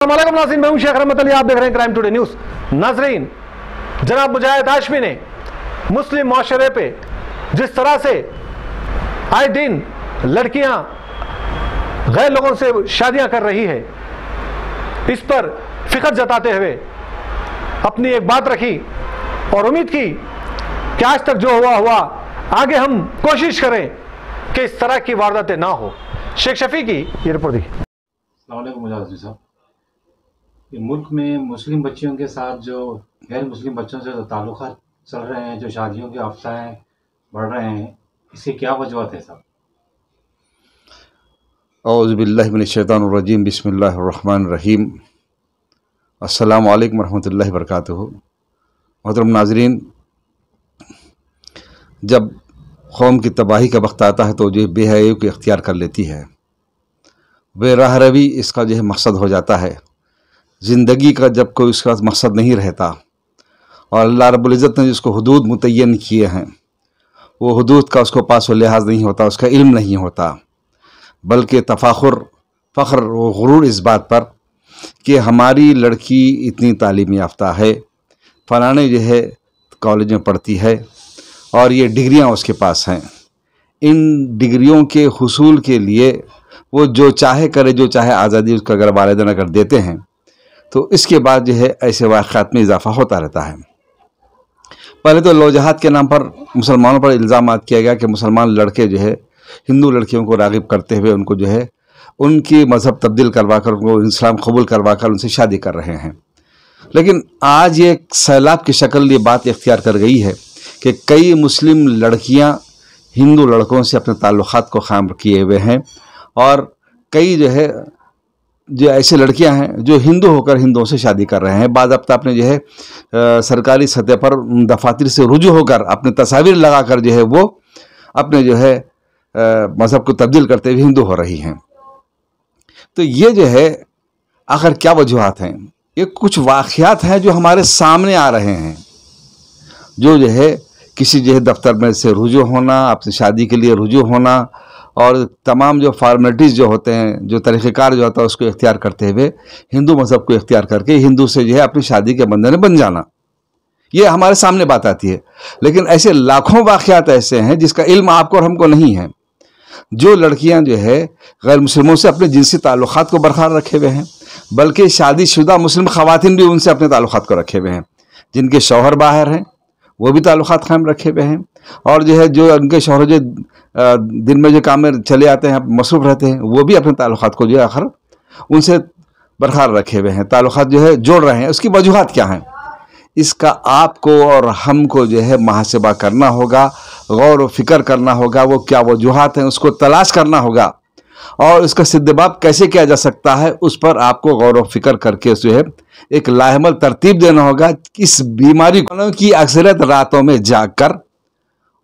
अस्सलामुअलैकुम नाज़रीन, मैं हूं शेख रहमत अली, आप देख रहे हैं क्राइम टुडे न्यूज़। नाज़रीन, जनाब मुजाहिद हाशमी ने मुस्लिम माशरे पे जिस तरह से आए दिन लड़कियां गैर लोगों से शादियां कर रही है, इस पर फिक्र जताते हुए अपनी एक बात रखी और उम्मीद की कि आज तक जो हुआ आगे हम कोशिश करें कि इस तरह की वारदातें ना हो। शेख शफी की ये रिपोर्ट देखिए। अस्सलाम वालेकुम मुजाहिद साहब, ये मुल्क में मुस्लिम बच्चियों के साथ जो गैर मुस्लिम बच्चों से जो ताल्लुक़ात चल रहे हैं, जो शादियों के अफ़साएँ बढ़ रहे हैं, इसकी क्या वजूहत है साहब? औज़ु बिल्लाहि मिनश्शैतानिर्रजीम, बिस्मिल्लाहिर्रहमानिर्रहीम। अस्सलामु अलैकुम रहमतुल्लाहि व बरकातुहू। मोहतरम नाज़रीन, जब कौम की तबाही का वक्त आता है तो जो बेहयाई को इख्तियार कर लेती है, बेराह रवी इसका जो है मकसद हो जाता है। ज़िंदगी का जब कोई उसका मकसद नहीं रहता और अल्लाह रब्बुल इज़्ज़त ने जिसको हुदूद मुतय्यन किए हैं, वो हुदूद का उसको पास व लिहाज नहीं होता, उसका इल्म नहीं होता, बल्कि फ़ख्र व गुरूर इस बात पर कि हमारी लड़की इतनी तालीम याफ्ता है, फ़लाने जो है कॉलेज में पढ़ती है और ये डिग्रियां उसके पास हैं। इन डिग्रियों के हुसूल के लिए वो जो चाहे करे, जो चाहे आज़ादी उसका अगर वालिदैन अगर देते हैं तो इसके बाद जो है ऐसे वाक़यात में इजाफ़ा होता रहता है। पहले तो लौ जहाद के नाम पर मुसलमानों पर इल्ज़ामात किया गया कि मुसलमान लड़के जो है हिंदू लड़कियों को राग़िब करते हुए उनको जो है उनकी मज़हब तब्दील करवा कर, उनको इस्लाम कबूल करवा कर उनसे शादी कर रहे हैं। लेकिन आज ये सैलाब की शक्ल ये बात इख्तियार कर गई है कि कई मुस्लिम लड़कियां हिंदू लड़कों से अपने ताल्लुक़ात को ख़ाम किए हुए हैं और कई जो है जो ऐसे लड़कियां हैं जो हिंदू होकर हिंदुओं से शादी कर रहे हैं। बाद अब अपने जो है सरकारी सतह पर दफातर से रुजू होकर अपने तस्वीर लगाकर जो है वो अपने जो है मज़हब को तब्दील करते हुए हिंदू हो रही हैं। तो ये जो है आखिर क्या वजूहात हैं? ये कुछ वाक़यात हैं जो हमारे सामने आ रहे हैं, जो है किसी जो है दफ्तर में से रुजू होना, अपनी शादी के लिए रुजू होना और तमाम जो फार्मेलिटीज़ जो होते हैं, जो तरीक़ेकार जो होता है उसको इख्तियार करते हुए हिंदू मज़हब को इख्तियार करके हिंदू से जो है अपनी शादी के बंधन में बन जाना, ये हमारे सामने बात आती है। लेकिन ऐसे लाखों वाक़यात ऐसे हैं जिसका इल्म आपको और हमको नहीं है। जो लड़कियां जो है गैर मुस्लिमों से अपने जिनसी ताल्लुक़ात को बरकरार रखे हुए हैं, बल्कि शादीशुदा मुस्लिम ख़वातीन भी उनसे अपने ताल्लुक़ात को रखे हुए हैं। जिनके शौहर बाहर हैं वो भी ताल्लुक़ात कायम रखे हुए हैं और जो है जो उनके शौहर जो दिन में जो काम में चले आते हैं, मसरूफ़ रहते हैं, वो भी अपने ताल्लुक़ात को जो है आखिर उनसे बरकरार रखे हुए हैं, ताल्लुक़ात जो है जोड़ रहे हैं। उसकी वजूहात क्या हैं? इसका आपको और हमको जो है मुहासिबा करना होगा, गौर व फिक्र करना होगा। वो क्या वजूहात हैं उसको तलाश करना होगा और इसका सिद्दबाब कैसे किया जा सकता है उस पर आपको गौर व फिक्र करके जो है एक लाहेमल तरतीब देना होगा। इस बीमारी की अक्सरियत रातों में जागकर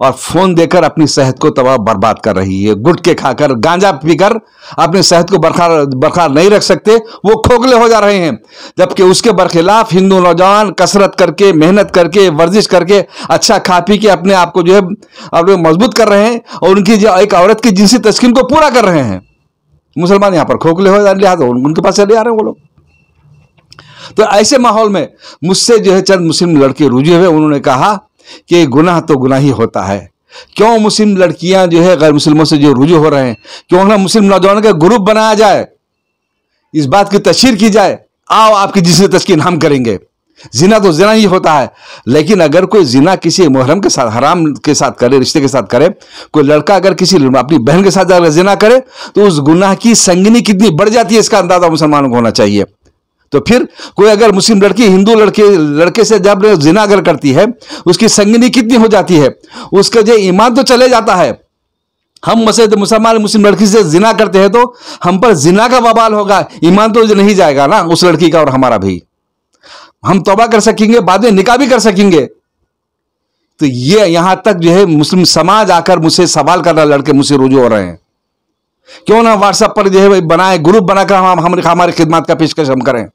और फ़ोन देकर अपनी सेहत को तबाह बर्बाद कर रही है। गुटखे खाकर, गांजा पीकर अपनी सेहत को बरकरार नहीं रख सकते, वो खोखले हो जा रहे हैं। जबकि उसके बरखिलाफ हिंदू नौजवान कसरत करके, मेहनत करके, वर्जिश करके, अच्छा खा पी के अपने आप को जो है अपने मजबूत कर रहे हैं और उनकी जो एक औरत की जिनसी तस्कीन को पूरा कर रहे हैं। मुसलमान यहाँ पर खोखले हो जा रहे, लिहाजा उनके पास चले आ रहे हैं वो लोग। तो ऐसे माहौल में मुझसे जो है चंद मुस्लिम लड़के रुझे हुए, उन्होंने कहा कि गुनाह तो गुनाह ही होता है। क्यों मुस्लिम लड़कियां जो है गैर मुस्लिमों से जो रुजू हो रहे हैं, क्यों ना मुस्लिम नौजवानों का ग्रुप बनाया जाए, इस बात की तशहीर की जाए, आओ आपकी जिससे तस्कीन हम करेंगे। जिना तो जिना ही होता है, लेकिन अगर कोई जिना किसी मुहर्रम के साथ, हराम के साथ करे, रिश्ते के साथ करे, कोई लड़का अगर किसी अपनी बहन के साथ अगर जिना करे तो उस गुनाह की संगनी कितनी बढ़ जाती है, इसका अंदाजा मुसलमानों को होना चाहिए। तो फिर कोई अगर मुस्लिम लड़की हिंदू लड़के से जब जिना अगर करती है, उसकी संगनी कितनी हो जाती है, उसका जो ईमान तो चले जाता है। हम मुसलमान मुस्लिम लड़की से जिना करते हैं तो हम पर जिना का वबाल होगा, ईमान तो नहीं जाएगा ना उस लड़की का और हमारा भी। हम तौबा कर सकेंगे, बाद में निकाह भी कर सकेंगे। तो ये यहां तक जो है मुस्लिम समाज आकर मुझसे सवाल कर रहा, लड़के मुझसे रुजू हो रहे हैं, क्यों ना व्हाट्सएप पर जो है बनाए ग्रुप बनाकर हम हमारी खिदमत का पेशकश हम करें।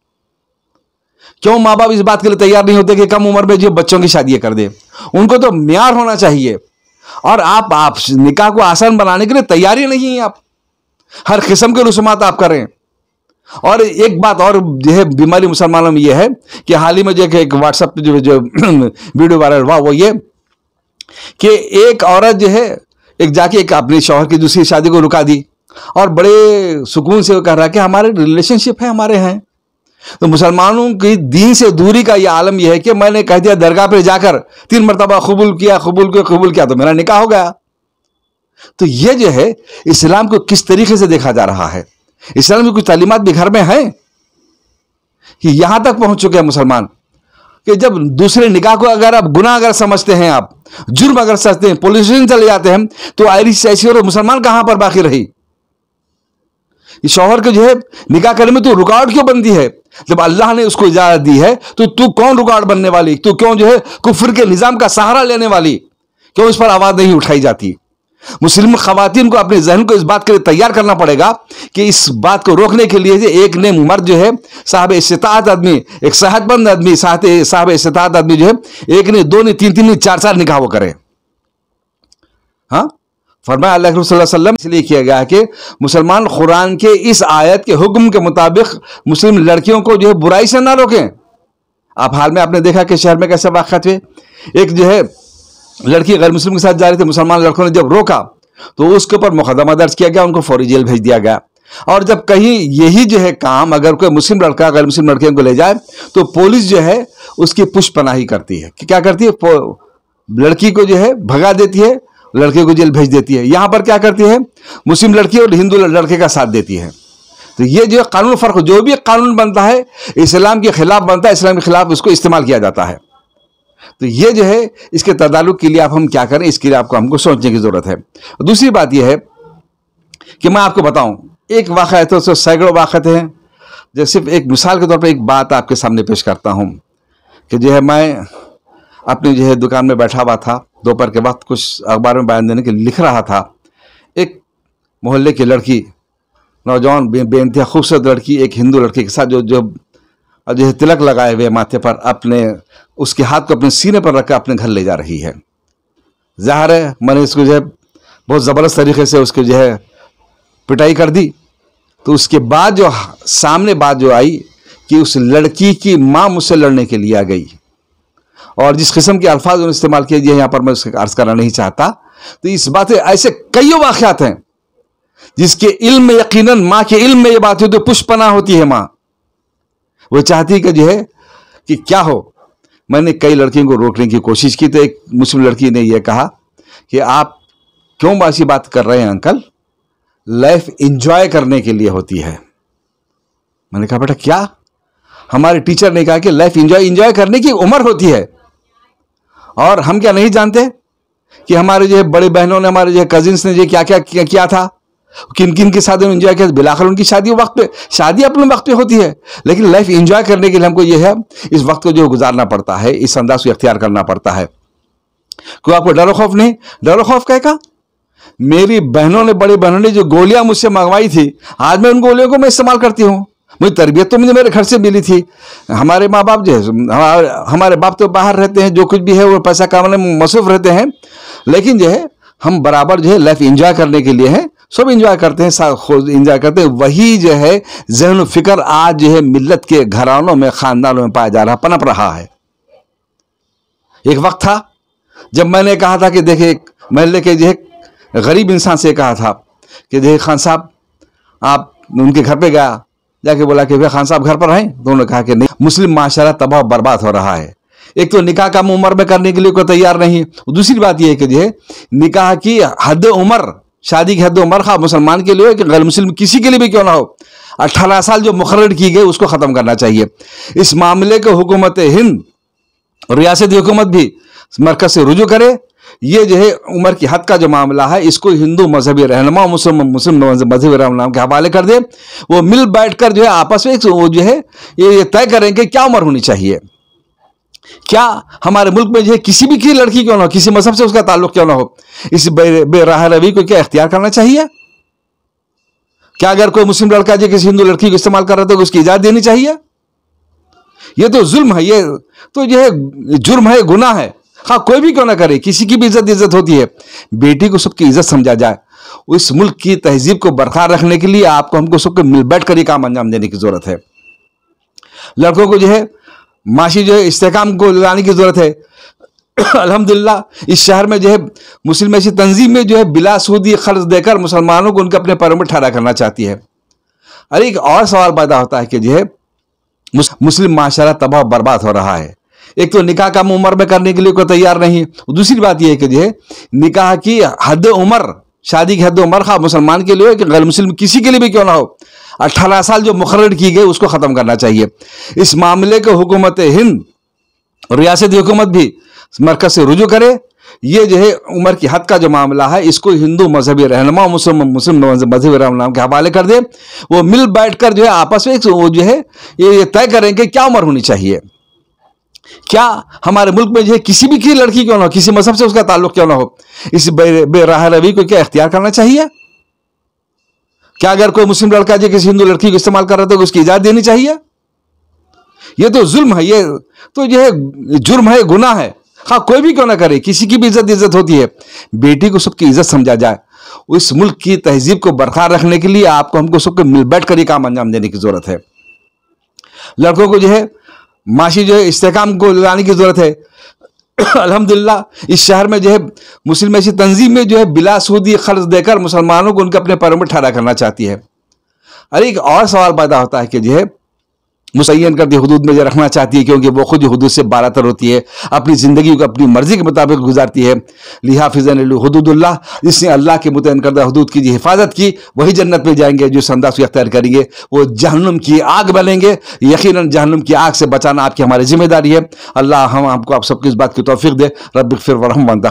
क्यों माँ बाप इस बात के लिए तैयार नहीं होते कि कम उम्र में जो बच्चों की शादियां कर दे? उनको तो मियार होना चाहिए और आप निकाह को आसान बनाने के लिए तैयार ही नहीं है। आप हर किस्म के रसूमात आप करें, और एक बात और जो है बीमारी मुसलमानों में यह है कि हाल ही में जो एक व्हाट्सएप पे जो वीडियो वायरल हुआ वो ये कि एक औरत जो है एक जाके एक अपने शौहर की दूसरी शादी को रुका दी और बड़े सुकून से वो कह रहा है कि हमारे रिलेशनशिप है, हमारे हैं। तो मुसलमानों की दीन से दूरी का यह आलम यह है कि मैंने कह दिया दरगाह पे जाकर 3 मरतबा कबूल किया तो मेरा निकाह हो गया। तो यह जो है इस्लाम को किस तरीके से देखा जा रहा है, इस्लाम की कुछ तालीमात भी घर में है कि यहां तक पहुंच चुके हैं मुसलमान कि जब दूसरे निकाह को अगर आप गुनाह अगर समझते हैं, आप जुर्म अगर समझते हैं, पुलिस स्टेशन चले जाते हैं, तो आयरिश ऐसी और मुसलमान कहां पर बाकी रही। शौहर को जो है निकाह करने में तो रुकावट क्यों बनती है? जब अल्लाह ने उसको इजाजत दी है तो तू कौन रुकावट बनने वाली, तू क्यों जो है कुफ्र के निजाम का सहारा लेने वाली, क्यों इस पर आवाज नहीं उठाई जाती? मुस्लिम खवातीन को अपने जहन को इस बात के लिए तैयार करना पड़ेगा कि इस बात को रोकने के लिए एक ने मर्द जो है साहब इस्तिताअत आदमी, एक सेहतमंद आदमी, साहब इस्तिताअत आदमी जो है एक ने, 2 ने, 3 ने, 4 निकाह वो करे। हाँ, फरमाया अल्लाह के रसूल सल्लल्लाहु अलैहि वसल्लम इसलिए किया गया है कि मुसलमान कुरान के इस आयत के हुक्म के मुताबिक मुस्लिम लड़कियों को जो है बुराई से ना रोकें। आप हाल में आपने देखा कि शहर में कैसे वाक़यात हुए, एक जो है लड़की गैर मुस्लिम के साथ जा रही थी, मुसलमान लड़कों ने जब रोका तो उसके ऊपर मुकदमा दर्ज किया गया, उनको फौरी जेल भेज दिया गया। और जब कहीं यही जो है काम अगर कोई मुस्लिम लड़का गैर मुस्लिम लड़कियों को ले जाए तो पुलिस जो है उसकी पुष्पनाही करती है कि क्या करती है, लड़की को जो है भगा देती है, लड़के को जेल भेज देती है। यहां पर क्या करती है, मुस्लिम लड़की और हिंदू लड़के का साथ देती है। तो ये जो कानून फर्क, जो भी कानून बनता है इस्लाम के खिलाफ बनता है, इस्लाम के खिलाफ उसको इस्तेमाल किया जाता है। तो ये जो है इसके तदालुक के लिए आप हम क्या करें, इसके लिए आपको हमको सोचने की जरूरत है। दूसरी बात यह है कि मैं आपको बताऊं एक वाक़या है, तो सैकड़ों वाक़यात हैं, जो सिर्फ एक मिसाल के तौर पर एक बात आपके सामने पेश करता हूं कि जो है मैं अपनी जो है दुकान में बैठा हुआ था, दोपहर के वक्त कुछ अखबार में बयान देने के लिए लिख रहा था। एक मोहल्ले की लड़की, नौजवान बेइंतहा खूबसूरत लड़की एक हिंदू लड़के के साथ जो है तिलक लगाए हुए माथे पर, अपने उसके हाथ को अपने सीने पर रखकर अपने घर ले जा रही है। ज़ाहिर है मैंने इसको जो है बहुत ज़बरदस्त तरीके से उसको जो है पिटाई कर दी। तो उसके बाद जो सामने बात जो आई कि उस लड़की की माँ मुझसे लड़ने के लिए आ गई, और जिस किस्म के अल्फाज उन्होंने इस्तेमाल किए यहाँ पर मैं उसका अर्ज करना नहीं चाहता। तो इस बात ऐसे कई वाक़यात हैं जिसके इल्म में, यकीनन माँ के इल्म में ये बात होती है, पुष्पना होती है माँ, वो चाहती कि जो है कि क्या हो। मैंने कई लड़कियों को रोकने की कोशिश की तो एक मुस्लिम लड़की ने यह कहा कि आप क्यों ऐसी बात कर रहे हैं अंकल, लाइफ एंजॉय करने के लिए होती है। मैंने कहा बेटा क्या? हमारे टीचर ने कहा कि लाइफ एंजॉय करने की उम्र होती है, और हम क्या नहीं जानते कि हमारे जो है बड़े बहनों ने, हमारे जो कजिन्स ने जो क्या क्या किया था, किन किन के साथ एंजॉय किया। बिलाखिर उनकी शादी वक्त पे, शादी अपने वक्त पे होती है, लेकिन लाइफ एंजॉय करने के लिए हमको यह है इस वक्त को जो गुजारना पड़ता है, इस अंदाज को इख्तियार करना पड़ता है। कोई आपको डर खौफ नहीं? डर खौफ क्या? मेरी बहनों ने, बड़ी बहनों ने जो गोलियां मुझसे मंगवाई थी, आज मैं उन गोलियों को मैं इस्तेमाल करती हूँ। मुझे तरबियत तो मुझे मेरे घर से मिली थी। हमारे माँ बाप जो है, हमारे बाप तो बाहर रहते हैं, जो कुछ भी है वो पैसा कमाने में मसरूफ रहते हैं, लेकिन जो है हम बराबर जो है लाइफ एंजॉय करने के लिए है, सब एंजॉय करते हैं, खुद एंजॉय करते हैं। वही जो है ज़हन फिक्र आज जो है मिल्लत के घरानों में, खानदानों में पाया जा रहा, पनप रहा है। एक वक्त था जब मैंने कहा था कि देखिए, महल्ले के जो है गरीब इंसान से कहा था कि देखिए खान साहब, आप उनके घर पे गया, जाके बोला कि भैया खान साहब घर पर हैं? तो उन्होंने कहा कि नहीं, मुस्लिम माशरा तबाह बर्बाद हो रहा है। एक तो निकाह कम उम्र में करने के लिए कोई तैयार नहीं, दूसरी बात यह है कि जो है निकाह की हद उम्र, शादी की हद उम्र खा मुसलमान के लिए हो कि गैर मुस्लिम किसी के लिए भी क्यों ना हो, 18 साल जो मुकर्रर की गई उसको ख़त्म करना चाहिए। इस मामले को हुकूमत हिंद और रियासती हुकूमत भी मरकज़ से रुजू करे। ये जो है उम्र की हद का जो मामला है, इसको हिंदू मजहबी रहनुमा, मुस्लिम मजहबी रहनुमा के हवाले कर दे। वो मिल बैठ कर जो है आपस में वो जो है ये तय करेंगे क्या उम्र होनी चाहिए। क्या हमारे मुल्क में जो है किसी भी की लड़की क्यों ना हो, किसी मजहब से उसका ताल्लुक क्यों ना हो, इस बेराह रवी को क्या इख्तियार करना चाहिए? क्या अगर कोई मुस्लिम लड़का जो किसी हिंदू लड़की को इस्तेमाल कर रहा था तो उसकी इजाजत देनी चाहिए? ये तो जुल्म है, ये तो जो है जुर्म है, गुनाह है, हाँ कोई भी क्यों ना करे, किसी की भी इज्जत होती है, बेटी को सबकी इज्जत समझा जाए। इस मुल्क की तहजीब को बरकरार रखने के लिए आपको हमको सबको मिल बैठ कर ये काम अंजाम देने की जरूरत है। लड़कों को जो है माशी जो है इस्तेकाम को लाने की जरूरत है। अल्हम्दुलिल्लाह इस शहर में जो है मुस्लिम ऐसी तंजीम में जो है बिला सूदी खर्च देकर मुसलमानों को उनके अपने पैरों में ठहरा करना चाहती है। अरे एक और सवाल पैदा होता है कि जो है मुस्लिम माशरा तबाह बर्बाद हो रहा है। एक तो निकाह कम उम्र में करने के लिए कोई तैयार नहीं, दूसरी बात यह है कि जो है निकाह की हद उम्र, शादी की हद उम्र खा मुसलमान के लिए हो कि गैर मुस्लिम किसी के लिए भी क्यों ना हो, 18 साल जो मुकर्रर की गई उसको ख़त्म करना चाहिए। इस मामले को हुकूमत हिंद और रियासती हुकूमत भी मरकज से रुजू करे। ये जो है उम्र की हद का जो मामला है इसको हिंदू मजहबी रहनुमा मुस्लिम मजहबी रहनुमा के हवाले कर दे। वो मिल बैठकर जो है आपस में वो जो है ये तय करेंगे क्या उम्र होनी चाहिए। क्या हमारे मुल्क में जो है किसी भी की लड़की क्यों ना हो, किसी मजहब से उसका ताल्लुक क्यों ना हो, इस बेराह रवी को क्या इख्तियार करना चाहिए? क्या अगर कोई मुस्लिम लड़का जो किसी हिंदू लड़की को इस्तेमाल कर रहा है तो उसकी इजाजत देनी चाहिए? ये तो जुल्म है, ये तो जो है जुर्म है, गुनाह है। हाँ कोई भी क्यों ना करे, किसी की भी इज्जत होती है, बेटी को सबकी इज्जत समझा जाए। इस मुल्क की तहजीब को बरकरार रखने के लिए आपको हमको सबको मिल बैठ कर ये काम अंजाम देने की जरूरत है। लड़कों को जो है माशी जो है इस्तेकाम को लाने की जरूरत है। अल्हम्दुलिल्लाह इस शहर में जो है मुस्लिम ऐसी तंजीम में जो है बिला सूदी खर्च देकर मुसलमानों को उनके अपने पैरों में ठहरा करना चाहती है। अरे एक और सवाल पैदा होता है कि जो है मुसय्यन कर दी हुदूद में जो रखना चाहती है, क्योंकि वो खुद हुदूद से बारातर होती है, अपनी ज़िंदगी को अपनी मर्जी के मुताबिक गुजारती है। लिहाफिज़न हुदूदुल्लाह, जिसने अल्लाह के मुतय्यन करदा हुदूद की हिफाजत की वही जन्नत में जाएंगे, जो संदास को अख्तियार करेंगे वो जहन्नुम की आग बनेंगे। यकीनन जहन्नुम की आग से बचाना आपकी हमारी जिम्मेदारी है। अल्लाह हम आपको आप सबकी इस बात की तौफीक दे। रब्बिग़फिर वरहम।